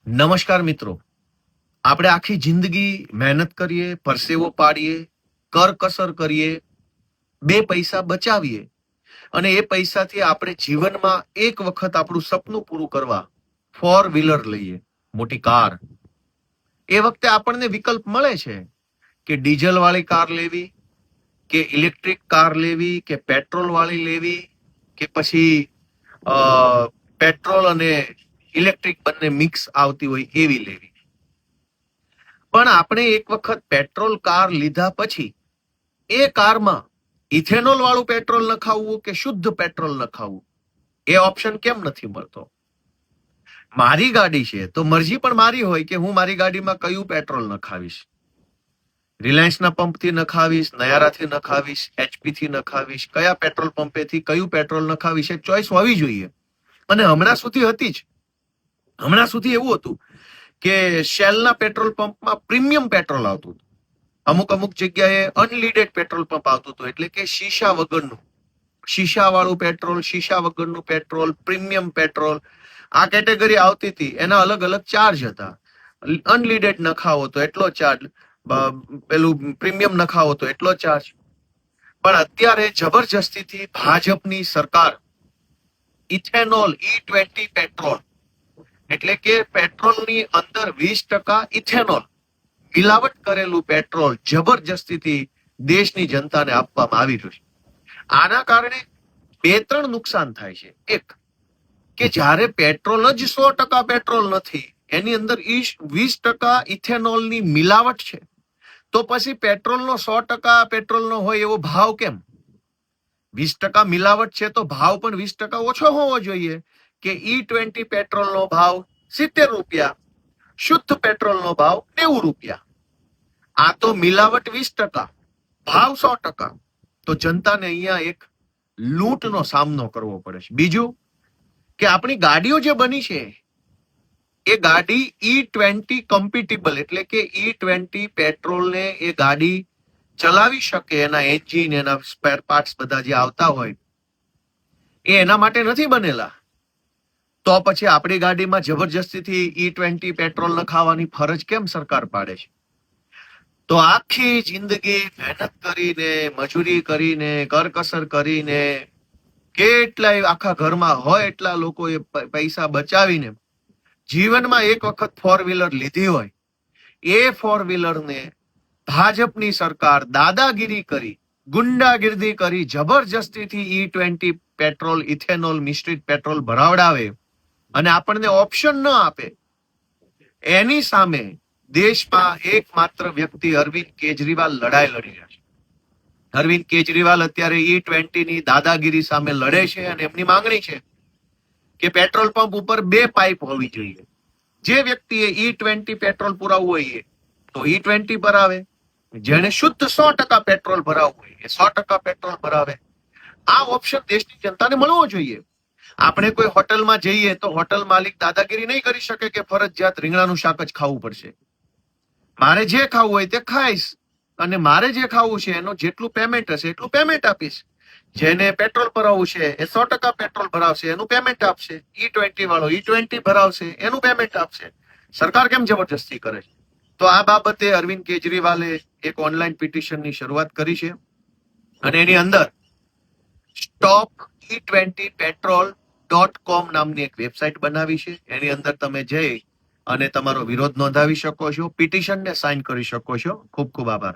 નમસ્કાર મિત્રો, આપણે આખી જિંદગી મહેનત કરીએ, પરસેવો પાડીએ, કરકસર કરીએ, બે પૈસા બચાવીએ અને એ પૈસાથી આપણે જીવનમાં એક વખત આપણું સપનું પૂરું કરવા ફોર વ્હીલર લઈએ, મોટી કાર. એ વખતે આપણને વિકલ્પ મળે છે કે ડીઝલ વાળી કાર લેવી, કે ઇલેક્ટ્રિક કાર લેવી, કે પેટ્રોલ વાળી લેવી, કે પછી પેટ્રોલ અને ઇલેક્ટ્રિક બંને મિક્સ આવતી હોય એવી લેવી. પણ આપણે એક વખત પેટ્રોલ કાર લીધા પછી એ કારમાં ઇથેનોલ વાળું પેટ્રોલ નખાવવું કે શુદ્ધ પેટ્રોલ નખાવવું એ ઓપ્શન કેમ નથી મળતો? મારી ગાડી છે તો મરજી પણ મારી હોય કે હું મારી ગાડીમાં કયું પેટ્રોલ નખાવીશ. રિલાયન્સના પંપથી નખાવીશ, નયારાથી નખાવીશ, એચપી થી નખાવીશ, કયા પેટ્રોલ પંપેથી કયું પેટ્રોલ નખાવીશ એ ચોઈસ હોવી જોઈએ. અને હમણાં સુધી હતી જ. હમણાં સુધી એવું હતું કે શેલના પેટ્રોલ પંપમાં પ્રીમિયમ પેટ્રોલ આવતું હતું. અમુક જગ્યાએ અનલીડેડ પેટ્રોલ પંપ આવતું હતું, એટલે કે શીશા વગરનું, શીશા વાળું પેટ્રોલ, શીશા વગરનું પેટ્રોલ, પ્રીમિયમ પેટ્રોલ, આ કેટેગરી આવતી હતી. એના અલગ અલગ ચાર્જ હતા. અનલીડેડ નખાવો તો એટલો ચાર્જ, પેલું પ્રીમિયમ નખાવો તો એટલો ચાર્જ. પણ અત્યારે જબરજસ્તીથી ભાજપની સરકાર ઇથેનોલ E20 પેટ્રોલ, એટલે કે પેટ્રોલની અંદર 20% ઇથેનોલ મિલાવટ કરેલું પેટ્રોલ જબરજસ્તીથી દેશની જનતાને આપવામાં આવી રહ્યું છે. આના કારણે બે ત્રણ નુકસાન થાય છે. એક, કે જ્યારે પેટ્રોલ જ 100% પેટ્રોલ નથી, એની અંદર 20% ઇથેનોલની મિલાવટ છે, તો પછી પેટ્રોલનો 100% પેટ્રોલનો હોય એવો ભાવ કેમ? 20% મિલાવટ છે તો ભાવ પણ 20% ઓછો હોવો જોઈએ, કે E20 પેટ્રોલનો ભાવ 70 રૂપિયા, શુદ્ધ પેટ્રોલનો ભાવ 90 રૂપિયા. આ તો મિલાવટ 20%, ભાવ 100%. તો જનતાને અહીંયા એક લૂંટનો સામનો કરવો પડે છે. બીજું, કે આપણી ગાડીઓ જે બની છે એ ગાડી E20 કમ્પિટેબલ, એટલે કે E20 પેટ્રોલને એ ગાડી ચલાવી શકે, એના એન્જિન, એના સ્પેર પાર્ટ્સ બધા જે આવતા હોય એ એના માટે નથી બનેલા. તો પછી આપણી ગાડીમાં જબરજસ્તીથી E20 પેટ્રોલ નખાવવાની ફરજ કેમ સરકાર પાડે છે? તો આખી જિંદગી મહેનત કરીને, મજૂરી કરીને, કરકસર કરીને, કેટલાય આખા ઘરમાં હોય એટલા લોકોએ પૈસા બચાવીને જીવનમાં એક વખત ફોર વ્હીલર લીધી હોય, એ ફોર વ્હીલરને ભાજપની સરકાર દાદાગીરી કરી, ગુંડાગીરી કરી, જબરજસ્તીથી E20 પેટ્રોલ, ઇથેનોલ મિશ્રિત પેટ્રોલ ભરાવડાવે અને આપણને ઓપ્શન ન આપે. એની સામે દેશમાં એકમાત્ર વ્યક્તિ અરવિંદ કેજરીવાલ લડાઈ લડી રહ્યા છે. અરવિંદ કેજરીવાલ અત્યારે E20 ની દાદાગીરી સામે લડે છે અને એમની માંગણી છે કે પેટ્રોલ પંપ ઉપર 2 પાઇપ હોવી જોઈએ. જે વ્યક્તિએ E20 પેટ્રોલ પુરાવવું હોય તો E20 ભરાવે, જેને શુદ્ધ 100% પેટ્રોલ ભરાવવું હોય એ 100% પેટ્રોલ ભરાવે. આ ઓપ્શન દેશની જનતાને મળવો જોઈએ. આપણે કોઈ હોટલમાં જઈએ તો હોટલ માલિક દાદાગીરી નહીં કરી શકે કે ફરજિયાત રીંગણાનું શાક જ ખાવું પડશે. મારે જે ખાવું હોય તે ખાઈશ અને મારે જે ખાવું છે એનું જેટલું પેમેન્ટ હશે એટલું પેમેન્ટ આપીશ. જેને પેટ્રોલ ભરાવવું છે એ 100% પેટ્રોલ ભરાવશે, એનું પેમેન્ટ આપશે. E20 વાળો E20 ભરાવશે, એનું પેમેન્ટ આપશે. સરકાર કેમ જબરજસ્તી કરે છે? તો આ બાબતે અરવિંદ કેજરીવાલે એક ઓનલાઈન પિટિશનની શરૂઆત કરી છે અને એની અંદર stopE20petrol.com નામની એક વેબસાઇટ બનાવી છે. એની અંદર તમે જઈ અને તમારો વિરોધ નોંધાવી શકો છો, પિટિશનને સાઇન કરી શકો છો. ખૂબ ખૂબ આભાર.